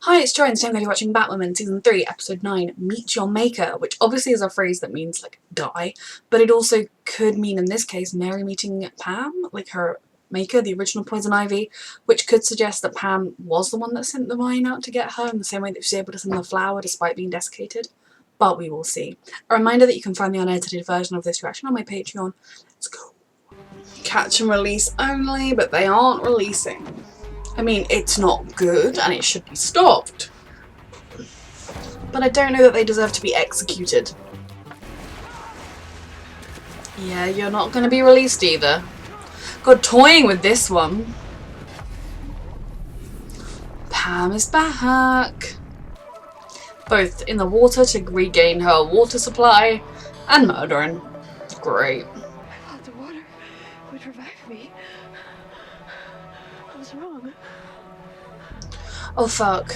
Hi, it's Joy and today I'm going to be watching Batwoman Season 3, Episode 9, Meet Your Maker, which obviously is a phrase that means, like, die, but it also could mean, in this case, Mary meeting Pam, like her maker, the original Poison Ivy, which could suggest that Pam was the one that sent the vine out to get her, in the same way that she was able to send the flower despite being desiccated. But we will see. A reminder that you can find the unedited version of this reaction on my Patreon. Let's go. Catch and release only, but they aren't releasing. I mean, it's not good and it should be stopped. But I don't know that they deserve to be executed. Yeah, you're not going to be released either. God, toying with this one. Pam is back. Both in the water to regain her water supply and murdering. Great. I thought the water would revive me. I was wrong. Oh fuck.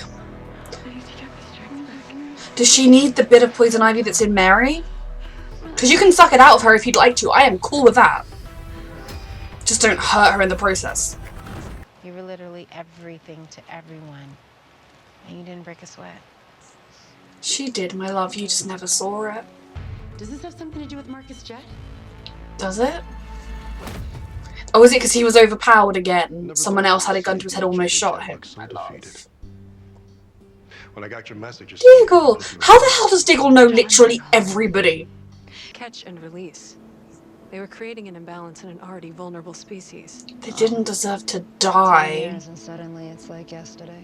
Does she need the bit of poison ivy that's in Mary? Because you can suck it out of her if you'd like to. I am cool with that. Just don't hurt her in the process. You were literally everything to everyone. And you didn't break a sweat. She did, my love. You just never saw it. Does this have something to do with Marcus Jet? Does it? Oh, is it because he was overpowered again? Someone else had a gun to his head, almost shot him. When I got your messages. Diggle! How the hell does Diggle know literally everybody? Catch and release. They were creating an imbalance in an already vulnerable species. They didn't deserve to die. And suddenly it's like yesterday.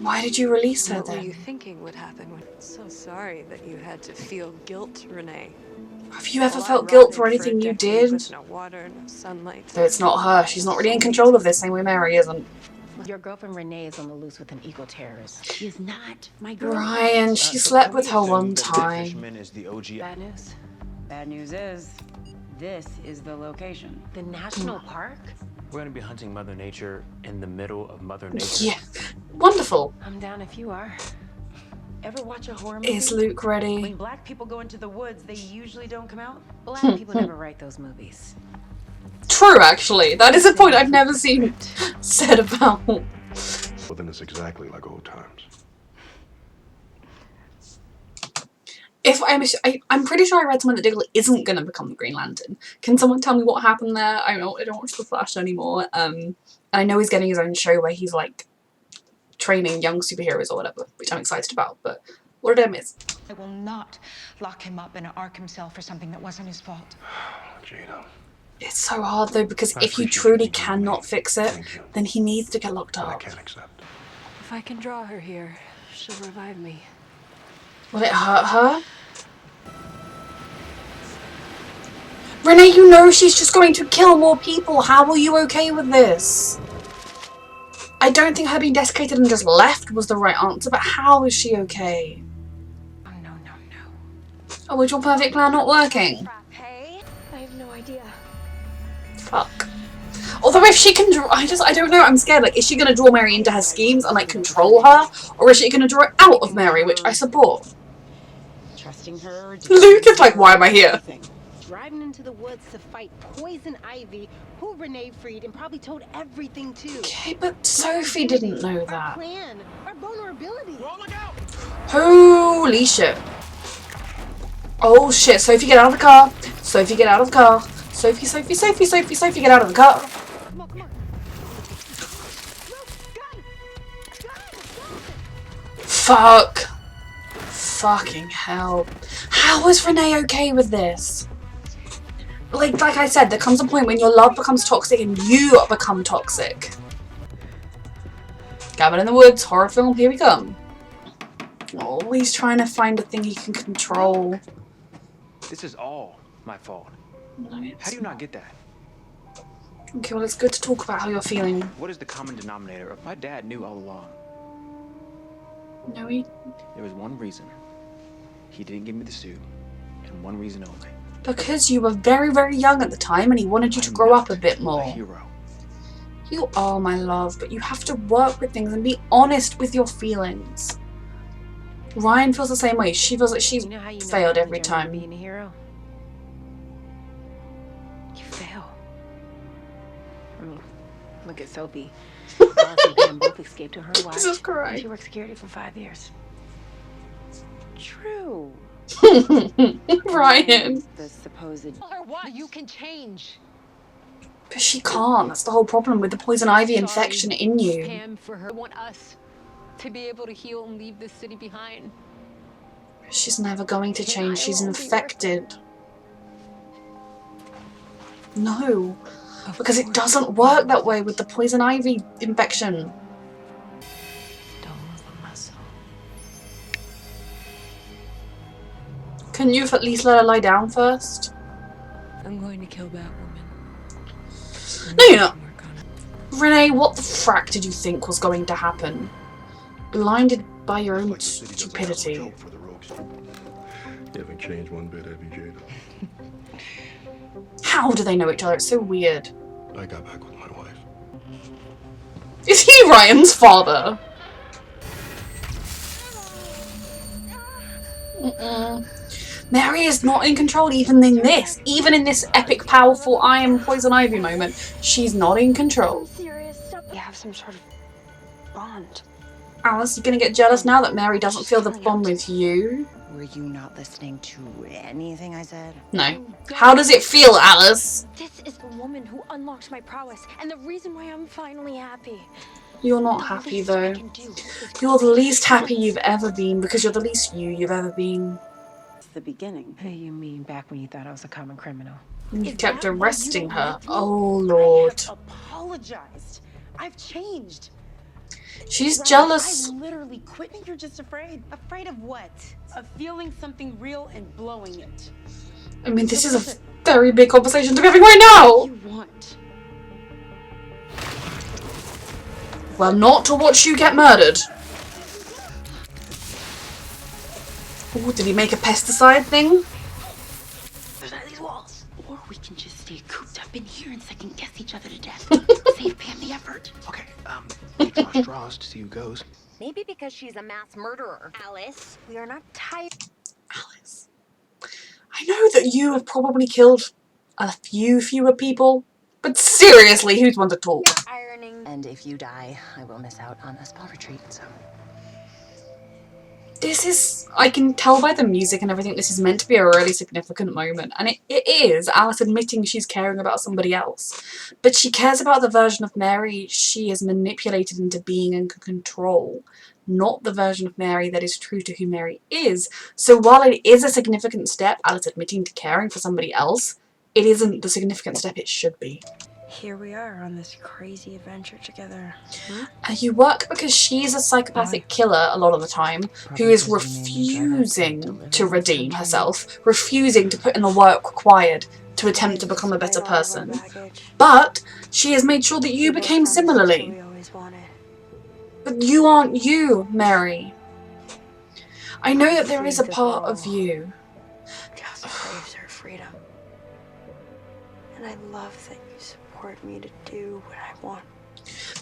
Why did you release her What were then? you thinking would happen? So sorry that you had to feel guilt, Renee. Have you ever felt guilt for anything you did? With no water, no sunlight. Though it's not her. She's not really in control of this, same way Mary isn't. Your girlfriend Renee is on the loose with an eco-terrorist. She is not my girlfriend. Ryan, she slept with her one time. Bad news. Bad news is, this is the location. The national park? We're gonna be hunting Mother Nature in the middle of Mother Nature. Yeah. Wonderful. I'm down if you are. Ever watch a horror movie? Is Luke ready? When black people go into the woods, they usually don't come out. Black people never write those movies. True, actually. That is a point I've never seen said about. Well, then it's exactly like old times. If I'm pretty sure I read somewhere that Diggle isn't going to become the Green Lantern. Can someone tell me what happened there? I don't watch The Flash anymore. And I know he's getting his own show where he's like training young superheroes or whatever, which I'm excited about. But what did I miss? I will not lock him up in an Arkham cell for something that wasn't his fault. Gina. It's so hard though, because if you truly cannot fix it, then he needs to get locked I up. can't accept. If I can draw her here, she'll revive me. Will it hurt her? Renee, you know she's just going to kill more people. How are you okay with this? I don't think her being desiccated and just left was the right answer, but how is she okay? Oh, no. Oh, was your perfect plan not working? Hey? I have no idea. Fuck. Although if she can draw, I don't know, I'm scared. Like, is she going to draw Mary into her schemes and, like, control her? Or is she going to draw it out of Mary, which I support? Trusting her. Luke is like, why am I here? Driving into the woods to fight Poison Ivy, who Renee freed and probably told everything to. Okay, but Sophie didn't know Our that. plan, our vulnerability. Holy shit. Oh shit, Sophie, get out of the car. Sophie, get out of the car. Sophie, get out of the car. Come on. Fuck. Fucking hell. How is Renee okay with this? Like I said, there comes a point when your love becomes toxic and you become toxic. Cabin in the Woods, horror film, here we come. Oh, he's trying to find a thing he can control. This is all my fault. No, How do you not get that? Okay, well, it's good to talk about how you're feeling. What is the common denominator? My dad knew all along. No, There was one reason he didn't give me the suit, and one reason only. because you were very, very young at the time and he wanted you to grow up a bit A more. hero. You are, my love, but you have to work with things and be honest with your feelings. Ryan feels the same way. She feels like she's You know how you know failed when every you're time. being a hero? You fail. I mean, look at Sophie. Alice and Pam both escaped to her life. Jesus And Christ. she worked security for 5 years. True. Ryan. The supposed... Tell her what? You can change. But she can't. That's the whole problem with the poison ivy Sorry, infection in you. Pam, for her. I want us to be able to heal and leave this city behind. She's never going to change. She's infected. No. Because it doesn't work that way with the poison ivy infection. Can you at least let her lie down first? I'm going to kill Batwoman. No, you're not. Renee, what the frack did you think was going to happen? Blinded by your own stupidity. For the rogues. You haven't changed one bit, have you, Jada? How do they know each other? It's so weird. I got back with my wife. Is he Ryan's father? Mary is not in control even in this. Even in this epic, powerful I am poison ivy moment, she's not in control. We have some sort of bond. Alice, you're gonna get jealous now that Mary doesn't feel the bond with you? Were you not listening to anything I said? No. How does it feel, Alice? This is the woman who unlocked my prowess, and the reason why I'm finally happy. You're not The happy least I though. can do is You're the least happy you've ever been because you're the least you've ever been. It's the beginning. Hey, you mean back when you thought I was a common criminal? And you Is kept that why you arresting don't her. like me? Oh Lord. I have apologized. I've changed. She's Right, jealous. I literally quit and you're just afraid. Afraid of what? Of feeling something real and blowing it. I mean, this is a very big conversation to be having right now. You want. Well, not to watch you get murdered. Oh, did he make a pesticide thing? There's out of these walls. Or we can just stay cooped up in here and second guess each other to death. Save Pam the effort. Okay, we draw straws to see who goes. Maybe because she's a mass murderer. Alice, we are not tired. Alice. I know that you have probably killed a few fewer people, but seriously, who's one to talk? Ironing. And if you die, I will miss out on a spa retreat, so... This is, I can tell by the music and everything, this is meant to be a really significant moment. And it is Alice admitting she's caring about somebody else. But she cares about the version of Mary she is manipulated into being in control, not the version of Mary that is true to who Mary is. So while it is a significant step, Alice admitting to caring for somebody else, it isn't the significant step it should be. Here we are on this crazy adventure together. And you work because she's a psychopathic killer a lot of the time, who is refusing to redeem herself, refusing to put in the work required to attempt to become a better person. But she has made sure that you became similarly. But you aren't you, Mary. I know that there is a part of you. Just craves her freedom. And I love that you support me to do what I want.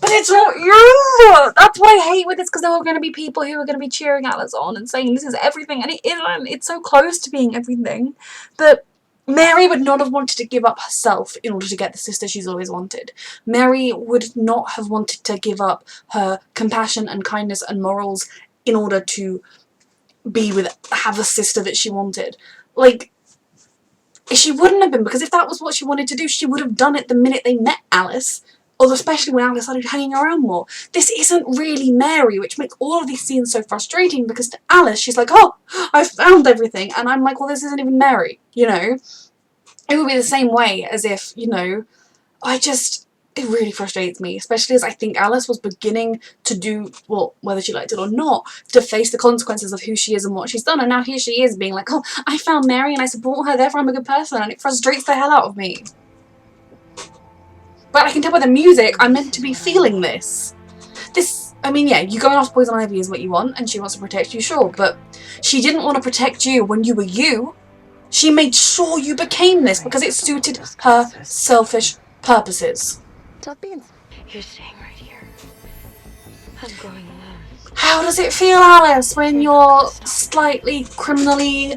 But it's not you! That's what I hate with this, because there are going to be people who are going to be cheering Alice on and saying this is everything, and it isn't. It's so close to being everything. But Mary would not have wanted to give up herself in order to get the sister she's always wanted. Mary would not have wanted to give up her compassion and kindness and morals in order to have the sister that she wanted. Like, she wouldn't have been, because if that was what she wanted to do, she would have done it the minute they met Alice, or especially when Alice started hanging around more. This isn't really Mary, which makes all of these scenes so frustrating, because to Alice, she's like, oh, I've found everything, and I'm like, well, this isn't even Mary, you know? It would be the same way as if, you know, it really frustrates me, especially as I think Alice was beginning to do, well, whether she liked it or not, to face the consequences of who she is and what she's done, and now here she is being like, oh, I found Mary and I support her, therefore I'm a good person, and it frustrates the hell out of me. But I can tell by the music, I'm meant to be feeling this. I mean, yeah, you going off Poison Ivy is what you want, and she wants to protect you, sure, but she didn't want to protect you when you were you. She made sure you became this because it suited her selfish purposes. Tough beans. You're staying right here. I'm going alone. How does it feel, Alice, when your slightly criminally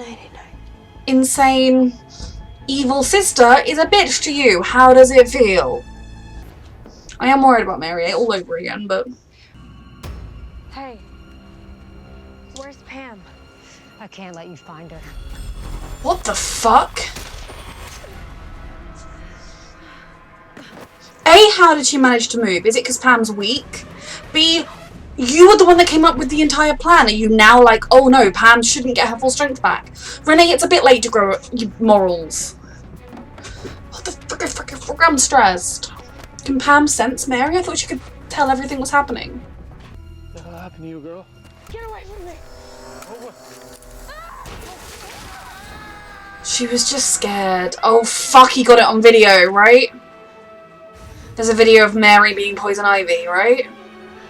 insane evil sister is a bitch to you? How does it feel? I am worried about Mary all over again, but... Hey, where's Pam? I can't let you find her. What the fuck? A, how did she manage to move? Is it because Pam's weak? B, you were the one that came up with the entire plan. Are you now like, oh no, Pam shouldn't get her full strength back? Renee, it's a bit late to grow your morals. What the frick, I'm stressed. Can Pam sense Mary? I thought she could tell everything was happening. What the hell happened to you, girl? Get away from me! She was just scared. Oh fuck, he got it on video, right? There's a video of Mary being poison ivy, right?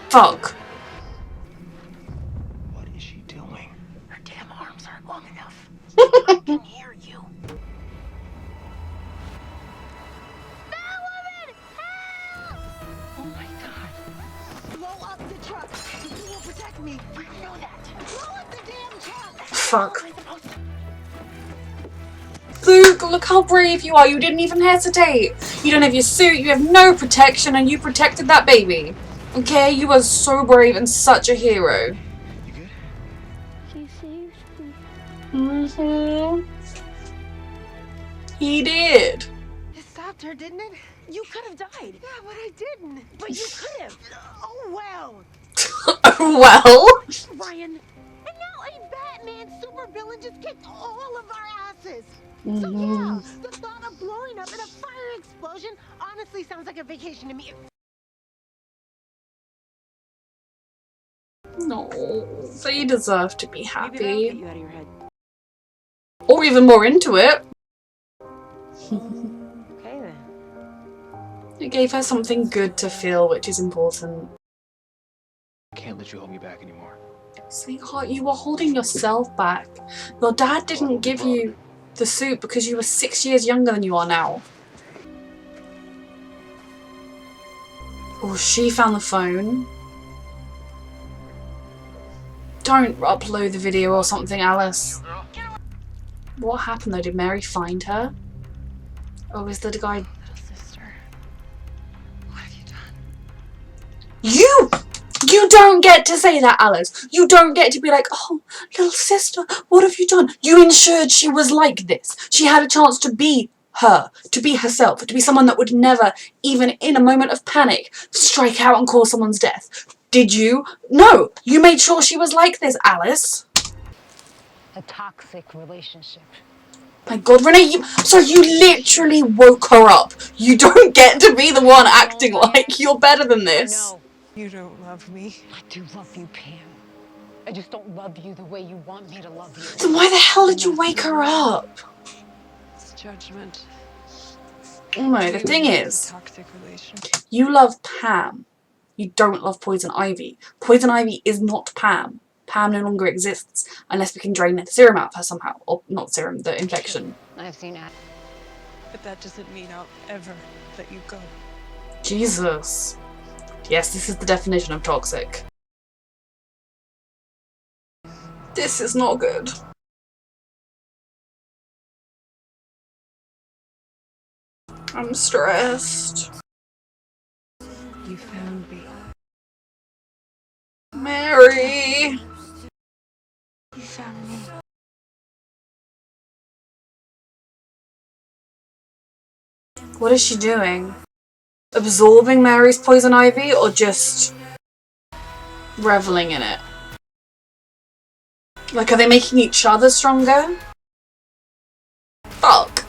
Fuck. What is she doing? Her damn arms aren't long enough. I can hear you. Batwoman! Help! Oh my god. Blow up the truck. You will protect me. I know that. Blow up the damn truck! Fuck. Am I supposed to? Luke, look how brave you are. You didn't even hesitate. You don't have your suit, you have no protection, and you protected that baby. Okay, you are so brave and such a hero. You good? He saved me. Mm-hmm. He did. It stopped her, didn't it? You could have died. Yeah, but I didn't. But you could have. Oh well. Oh well. Ryan. And now a Batman supervillain just kicked all of our asses. So Mm-hmm. yeah, the thought of blowing up in a fire explosion honestly sounds like a vacation to me. No, they deserve to be Maybe that'll get happy. you out of your head. Or even more into it. Okay then. It gave her something good to feel, which is important. I can't let you hold me back anymore. Sweetheart, you were holding yourself back. Your dad didn't give you the suit because you were 6 years younger than you are now. Oh, she found the phone. Don't upload the video or something, Alice. What happened though? Did Mary find her? Or was the guy... Little sister. What have you done? You don't get to say that, Alice. You don't get to be like, oh, little sister, what have you done? You ensured she was like this. She had a chance to be her, to be herself, to be someone that would never, even in a moment of panic, strike out and cause someone's death. Did you? No. You made sure she was like this, Alice. A toxic relationship. My God, Renee, so you literally woke her up. You don't get to be the one acting like you're better than this. No, You don't love me. I do love you, Pam. I just don't love you the way you want me to love you. Then why the hell did you wake her up? It's judgment. No, the thing It's is, a toxic relation. you love Pam. You don't love Poison Ivy. Poison Ivy is not Pam. Pam no longer exists unless we can drain the serum out of her somehow. Or not serum, the infection. I've seen it. But that doesn't mean I'll ever let you go. Jesus. Yes, this is the definition of toxic. This is not good. I'm stressed. You found me. Mary! You found me. What is she doing? Absorbing Mary's poison ivy or just reveling in it? Like, are they making each other stronger? Fuck.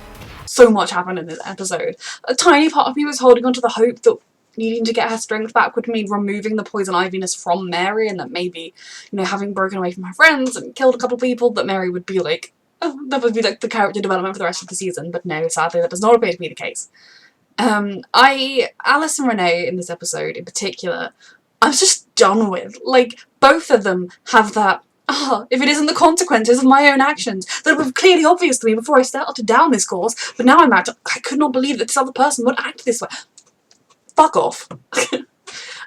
So much happened in this episode. A tiny part of me was holding on to the hope that needing to get her strength back would mean removing the poison iviness from Mary, and that maybe, you know, having broken away from her friends and killed a couple of people, that Mary would be like, oh, that would be like the character development for the rest of the season. But no, sadly that does not appear to be the case. Alice and Renee in this episode in particular, I was just done with. Like, both of them have that, if it isn't the consequences of my own actions that were clearly obvious to me before I started down this course, but now I'm out, I could not believe that this other person would act this way. Fuck off.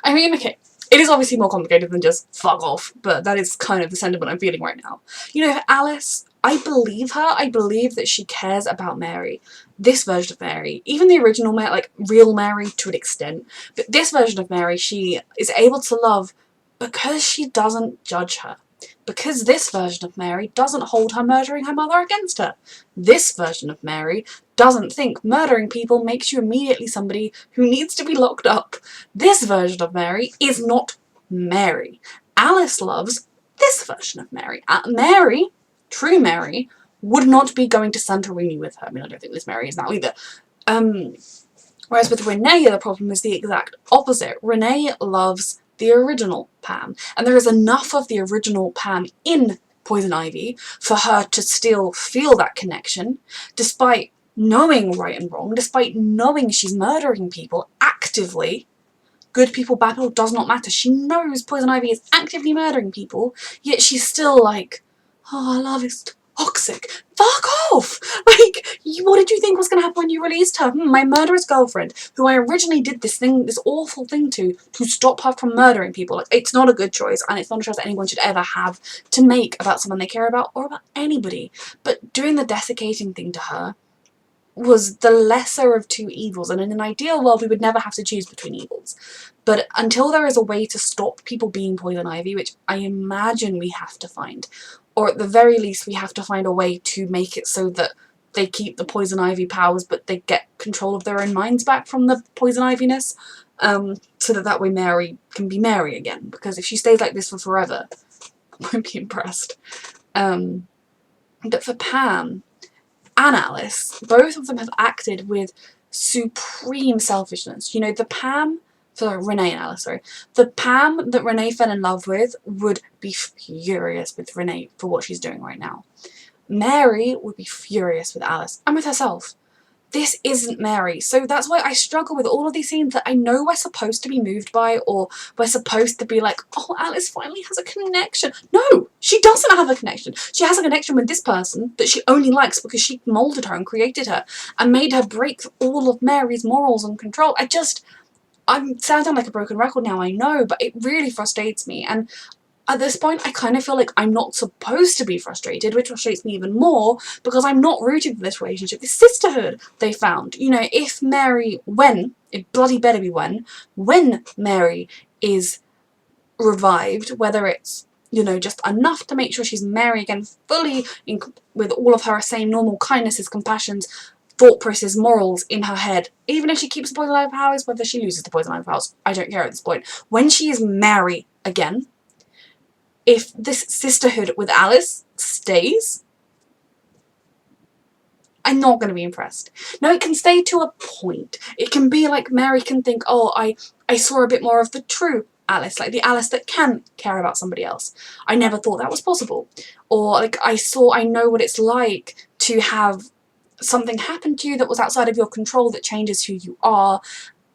I mean, okay, it is obviously more complicated than just fuck off, but that is kind of the sentiment I'm feeling right now. You know, Alice, I believe her. I believe that she cares about Mary. This version of Mary, even the original Mary, like real Mary to an extent, but this version of Mary, she is able to love because she doesn't judge her. Because this version of Mary doesn't hold her murdering her mother against her. This version of Mary doesn't think murdering people makes you immediately somebody who needs to be locked up. This version of Mary is not Mary. Alice loves this version of Mary. Mary, true Mary, would not be going to Santorini with her. I mean, I don't think this Mary is now either. Whereas with Renee, the problem is the exact opposite. Renee loves the original Pam, and there is enough of the original Pam in Poison Ivy for her to still feel that connection, despite knowing right and wrong, despite knowing she's murdering people actively. Good people, bad people, does not matter. She knows Poison Ivy is actively murdering people, yet she's still like, oh, our love is toxic. Fuck off! Like, what did you think was going to happen when you released her? My murderous girlfriend, who I originally did this awful thing to stop her from murdering people. Like, it's not a good choice, and it's not a choice that anyone should ever have to make about someone they care about, or about anybody. But doing the desiccating thing to her was the lesser of two evils, and in an ideal world we would never have to choose between evils. But until there is a way to stop people being Poison Ivy, which I imagine we have to find, or at the very least we have to find a way to make it so that they keep the Poison Ivy powers but they get control of their own minds back from the Poison Ivy-ness, so that way Mary can be Mary again, because if she stays like this for forever, I won't be impressed. But for Pam and Alice, both of them have acted with supreme selfishness. You know, the Pam, sorry, Renee and Alice, sorry. The Pam that Renee fell in love with would be furious with Renee for what she's doing right now. Mary would be furious with Alice and with herself. This isn't Mary, so that's why I struggle with all of these scenes that I know we're supposed to be moved by, or we're supposed to be like, oh, Alice finally has a connection. No, she doesn't have a connection. She has a connection with this person that she only likes because she moulded her and created her and made her break all of Mary's morals and control. I'm sounding like a broken record now, I know, but it really frustrates me. And at this point, I kind of feel like I'm not supposed to be frustrated, which frustrates me even more because I'm not rooting for this relationship, this sisterhood they found. You know, if Mary, it bloody better be when Mary is revived, whether it's, you know, just enough to make sure she's Mary again, fully with all of her same normal kindnesses, compassions, thought process, morals in her head, even if she keeps the Poison Ivy powers, whether she loses the Poison Ivy powers, I don't care at this point. When she is Mary again, if this sisterhood with Alice stays, I'm not going to be impressed. Now, it can stay to a point. It can be like Mary can think, oh, I saw a bit more of the true Alice, like the Alice that can care about somebody else. I never thought that was possible. Or like I know what it's like to have something happen to you that was outside of your control that changes who you are.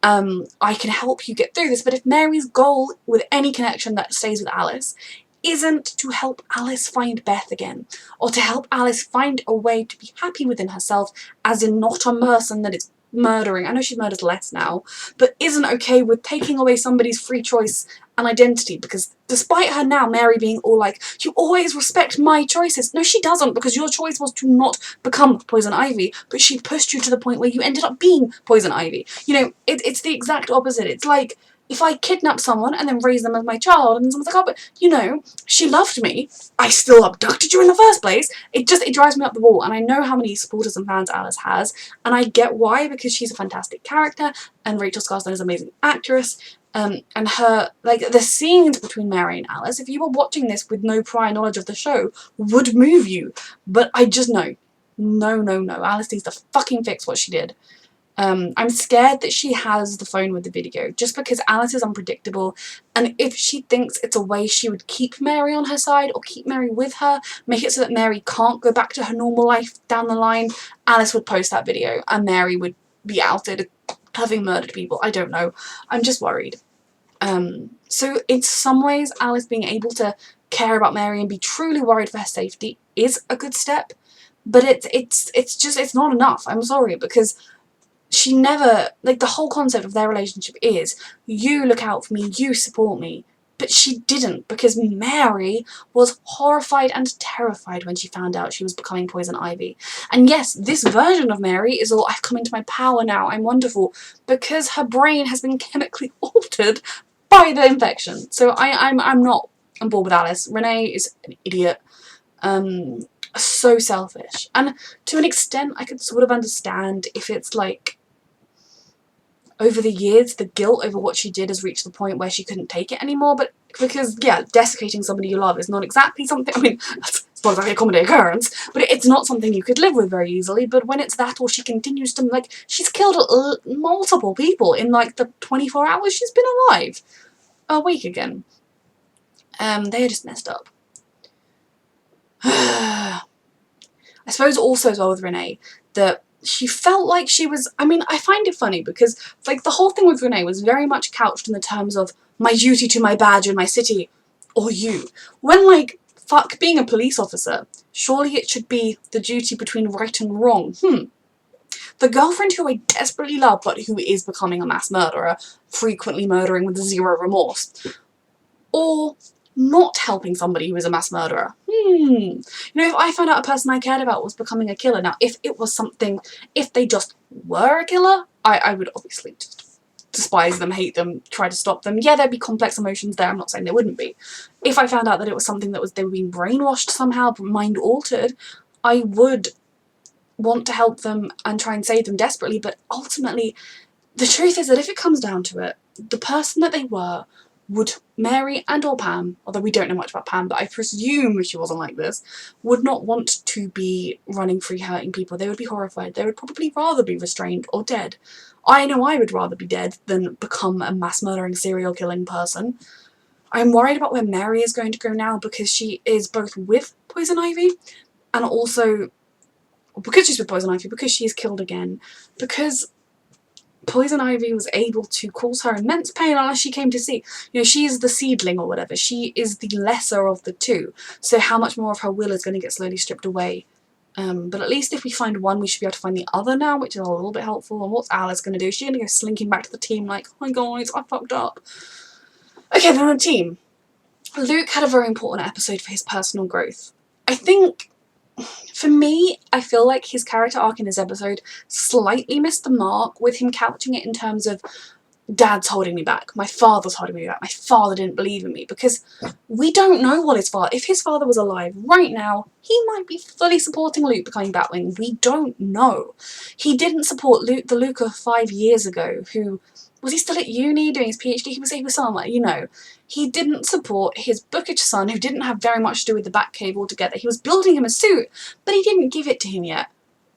I can help you get through this. But if Mary's goal with any connection that stays with Alice isn't to help Alice find Beth again, or to help Alice find a way to be happy within herself, as in not a person that is murdering, I know she murders less now, but isn't okay with taking away somebody's free choice and identity, because despite her now, Mary being all like, you always respect my choices. No, she doesn't, because your choice was to not become Poison Ivy, but she pushed you to the point where you ended up being Poison Ivy. You know, it's the exact opposite. It's like, if I kidnap someone and then raise them as my child, and someone's like, oh, but, you know, she loved me, I still abducted you in the first place, it drives me up the wall. And I know how many supporters and fans Alice has, and I get why, because she's a fantastic character, and Rachel Skarsten is an amazing actress, and her, like, the scenes between Mary and Alice, if you were watching this with no prior knowledge of the show, would move you. But I just know, no, Alice needs to fucking fix what she did. I'm scared that she has the phone with the video, just because Alice is unpredictable, and if she thinks it's a way she would keep Mary on her side, or keep Mary with her, make it so that Mary can't go back to her normal life down the line, Alice would post that video, and Mary would be outed having murdered people. I don't know. I'm just worried. So in some ways, Alice being able to care about Mary and be truly worried for her safety is a good step, but it's not enough. I'm sorry, because she never, like, the whole concept of their relationship is, you look out for me, you support me, But she didn't, because Mary was horrified and terrified when she found out she was becoming Poison Ivy. And yes, this version of Mary is all, I've come into my power now, I'm wonderful, because her brain has been chemically altered by the infection. So I'm not on board with Alice. Renee is an idiot. So selfish. And to an extent, I could sort of understand if it's like, over the years, the guilt over what she did has reached the point where she couldn't take it anymore, but because, yeah, desiccating somebody you love is not exactly something, I mean, it's not exactly a common occurrence, but it's not something you could live with very easily. But when it's that, or she continues to, like, she's killed multiple people in, like, the 24 hours she's been alive. A week again. They are just messed up. I suppose also as well with Renee, that she felt like she was, I mean, I find it funny because, like, the whole thing with Renee was very much couched in the terms of my duty to my badge and my city, or you. When, like, fuck being a police officer, surely it should be the duty between right and wrong. The girlfriend who I desperately love, but who is becoming a mass murderer, frequently murdering with zero remorse. Or not helping somebody who is a mass murderer. You know, if I found out a person I cared about was becoming a killer, now if it was something, if they just were a killer, I would obviously just despise them, hate them, try to stop them. Yeah, there'd be complex emotions there, I'm not saying there wouldn't be. If I found out that it was something that was, they were being brainwashed somehow, mind altered, I would want to help them and try and save them desperately, but ultimately, the truth is that if it comes down to it, the person that they were would, Mary and or Pam, although we don't know much about Pam, but I presume she wasn't like this, would not want to be running free hurting people. They would be horrified. They would probably rather be restrained or dead. I know I would rather be dead than become a mass murdering, serial killing person. I'm worried about where Mary is going to go now, because she is both with Poison Ivy and also because she's with Poison Ivy, because she's killed again, because Poison Ivy was able to cause her immense pain unless she came to see. You know, she is the seedling or whatever. She is the lesser of the two. So how much more of her will is going to get slowly stripped away? But at least if we find one, we should be able to find the other now, which is a little bit helpful. And what's Alice going to do? Is she going to go slinking back to the team like, oh my guys, I fucked up? Okay, then the team. Luke had a very important episode for his personal growth. I think, for me, I feel like his character arc in this episode slightly missed the mark, with him couching it in terms of Dad's holding me back, my father's holding me back, my father didn't believe in me, because we don't know what his father, if his father was alive right now, he might be fully supporting Luke becoming Batwing. We don't know. He didn't support Luke, the Luke of 5 years ago, who, was he still at uni doing his PhD? He was somewhere, you know. He didn't support his bookish son, who didn't have very much to do with the Batcave altogether. He was building him a suit, but he didn't give it to him yet,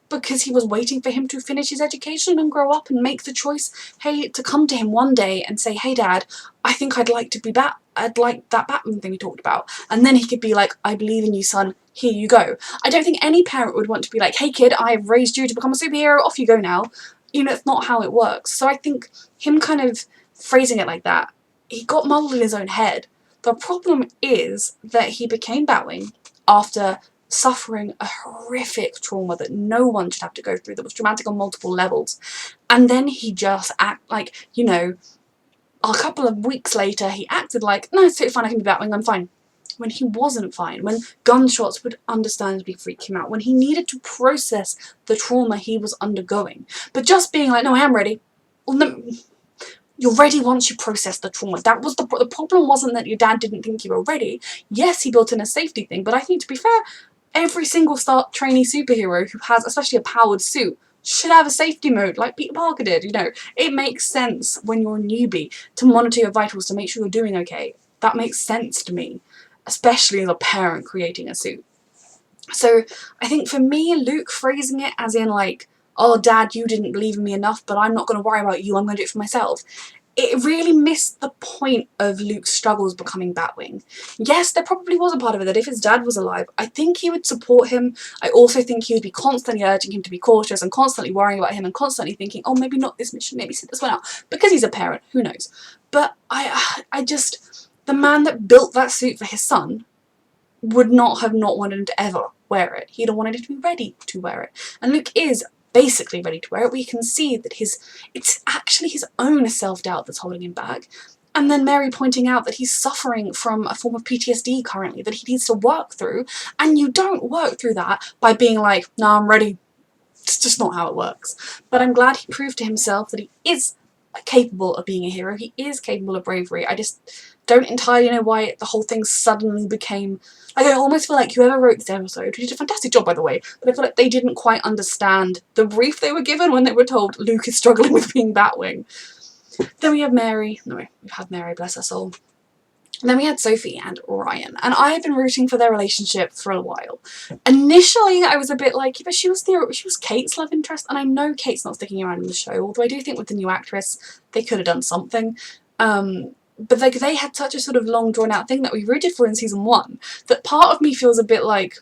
because he was waiting for him to finish his education and grow up and make the choice, hey, to come to him one day and say, hey Dad, I think I'd like to be I'd like that Batman thing we talked about. And then he could be like, I believe in you, son, here you go. I don't think any parent would want to be like, hey kid, I've raised you to become a superhero, off you go now. You know, it's not how it works. So I think him kind of phrasing it like that, he got muddled in his own head. The problem is that he became Batwing after suffering a horrific trauma that no one should have to go through, that was traumatic on multiple levels. And then he just like, you know, a couple of weeks later he acted like, no, it's totally fine, I can be Batwing, I'm fine. When he wasn't fine, when gunshots would understandably freak him out, when he needed to process the trauma he was undergoing. But just being like, no, I am ready. Well, no, you're ready once you process the trauma. That was the problem wasn't that your dad didn't think you were ready. Yes, he built in a safety thing, but I think, to be fair, every single trainee superhero who has, especially a powered suit, should have a safety mode like Peter Parker did, you know. It makes sense when you're a newbie to monitor your vitals to make sure you're doing okay. That makes sense to me, especially as a parent creating a suit. So I think for me, Luke phrasing it as in like, oh Dad, you didn't believe in me enough, but I'm not going to worry about you, I'm going to do it for myself. It really missed the point of Luke's struggles becoming Batwing. Yes, there probably was a part of it that if his dad was alive, I think he would support him. I also think he would be constantly urging him to be cautious and constantly worrying about him and constantly thinking, oh, maybe not this mission, maybe sit this one out. Because he's a parent, who knows. But I just, the man that built that suit for his son would not have not wanted him to ever wear it. He'd have wanted him to be ready to wear it. And Luke is basically ready to wear it. We can see that it's actually his own self-doubt that's holding him back. And then Mary pointing out that he's suffering from a form of PTSD currently that he needs to work through, and you don't work through that by being like, nah, I'm ready. It's just not how it works. But I'm glad he proved to himself that he is capable of being a hero. He is capable of bravery. I just don't entirely know why the whole thing suddenly became... Like, I almost feel like whoever wrote this episode, who did a fantastic job by the way, but I feel like they didn't quite understand the brief they were given when they were told Luke is struggling with being Batwing. Then we have Mary. No, we've had Mary, bless her soul. And then we had Sophie and Ryan, and I have been rooting for their relationship for a while. Initially, I was a bit like, but she was Kate's love interest, and I know Kate's not sticking around in the show, although I do think with the new actress, they could have done something. But like, they had such a sort of long drawn out thing that we rooted for in season 1, that part of me feels a bit like,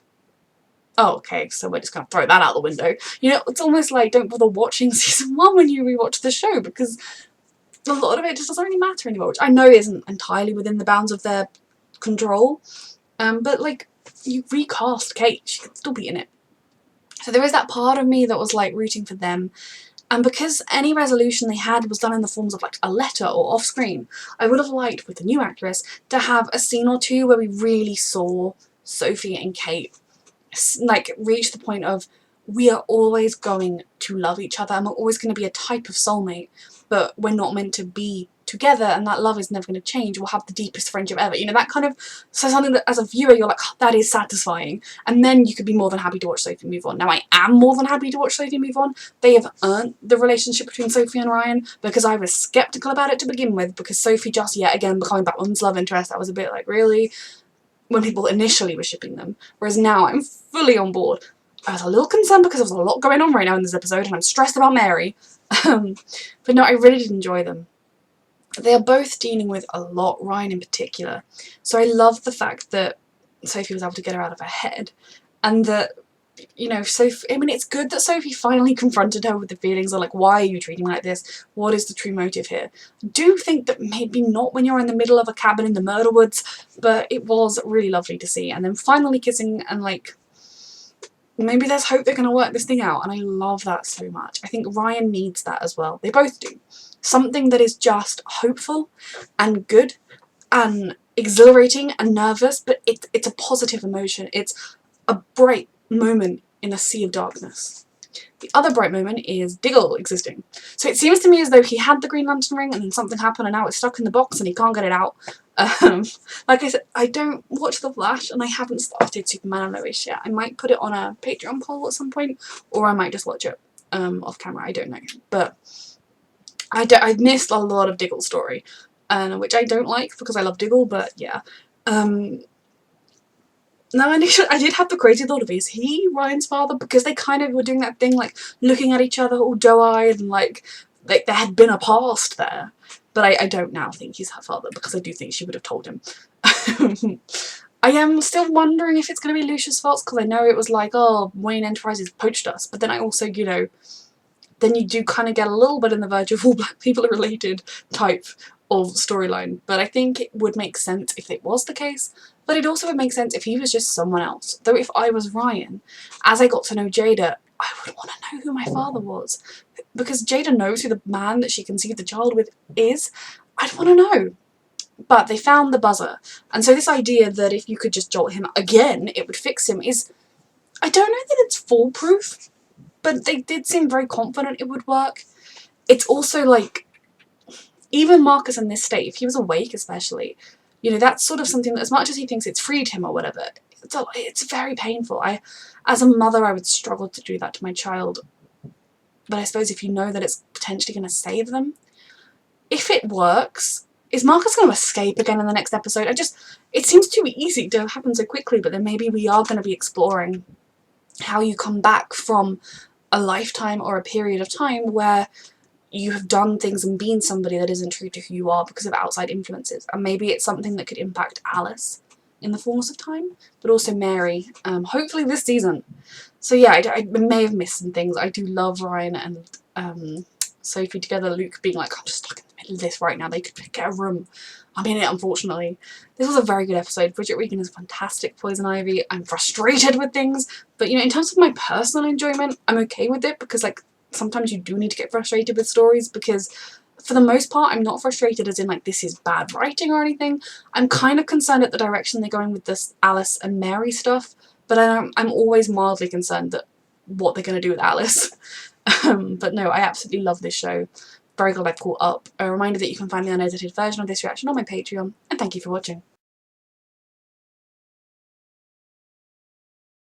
oh, okay, so we're just going to throw that out the window. You know, it's almost like, don't bother watching season 1 when you rewatch the show, because a lot of it just doesn't really matter anymore, which I know isn't entirely within the bounds of their control. But like, you recast Kate, she could still be in it. So there is that part of me that was like rooting for them. And because any resolution they had was done in the forms of like a letter or off screen, I would have liked, with the new actress, to have a scene or two where we really saw Sophie and Kate like reach the point of, we are always going to love each other and we're always going to be a type of soulmate, but we're not meant to be together, and that love is never going to change. We'll have the deepest friendship ever. You know, that kind of, so something that as a viewer you're like, oh, that is satisfying, and then you could be more than happy to watch Sophie move on. Now I am more than happy to watch Sophie move on. They have earned the relationship between Sophie and Ryan, because I was skeptical about it to begin with, because Sophie just yet again becoming Batwoman's love interest, that was a bit like, really? When people initially were shipping them. Whereas now I'm fully on board. I was a little concerned because there's a lot going on right now in this episode and I'm stressed about Mary. But no, I really did enjoy them. They are both dealing with a lot, Ryan in particular. So I love the fact that Sophie was able to get her out of her head, and that, you know, Sophie, I mean, it's good that Sophie finally confronted her with the feelings of like, why are you treating me like this? What is the true motive here? I do think that maybe not when you're in the middle of a cabin in the murder woods, but it was really lovely to see. And then finally kissing, and like, maybe there's hope they're going to work this thing out, and I love that so much. I think Ryan needs that as well. They both do. Something that is just hopeful and good and exhilarating and nervous, but it's a positive emotion. It's a bright moment in a sea of darkness. The other bright moment is Diggle existing. So it seems to me as though he had the Green Lantern ring and then something happened and now it's stuck in the box and he can't get it out. Like I said, I don't watch The Flash and I haven't started Superman and Lois yet. I might put it on a Patreon poll at some point, or I might just watch it off camera, I don't know. But I've missed a lot of Diggle's story, which I don't like because I love Diggle, but yeah. Now I did have the crazy thought of, is he Ryan's father? Because they kind of were doing that thing like looking at each other all doe-eyed and like there had been a past there. But I don't now think he's her father, because I do think she would have told him. I am still wondering if it's going to be Lucia's fault, because I know it was like, oh, Wayne Enterprises poached us. But then I also, you know, then you do kind of get a little bit in the verge of all black people are related type of storyline. But I think it would make sense if it was the case. But it also would make sense if he was just someone else. Though if I was Ryan, as I got to know Jada, I would want to know who my father was. Because Jada knows who the man that she conceived the child with is. I'd want to know. But they found the buzzer. And so this idea that if you could just jolt him again, it would fix him is... I don't know that it's foolproof, but they did seem very confident it would work. It's also like, even Marcus in this state, if he was awake especially, you know, that's sort of something that, as much as he thinks it's freed him or whatever, it's very painful. As a mother, I would struggle to do that to my child. But I suppose if you know that it's potentially going to save them, if it works, is Marcus going to escape again in the next episode? It seems too easy to happen so quickly, but then maybe we are going to be exploring how you come back from a lifetime or a period of time where you have done things and been somebody that isn't true to who you are because of outside influences. And maybe it's something that could impact Alice in the fullness of time, but also Mary, hopefully this season. So yeah, I may have missed some things. I do love Ryan and Sophie together, Luke being like, I'm just stuck in the middle of this right now, they could get a room. I'm in it, unfortunately. This was a very good episode. Bridget Regan is fantastic. Poison Ivy, I'm frustrated with things, but you know, in terms of my personal enjoyment, I'm okay with it, because like sometimes you do need to get frustrated with stories, because for the most part, I'm not frustrated as in like this is bad writing or anything. I'm kind of concerned at the direction they're going with this Alice and Mary stuff, but I'm always mildly concerned that what they're going to do with Alice. But no, I absolutely love this show. Very glad I caught up. A reminder that you can find the unedited version of this reaction on my Patreon, and thank you for watching.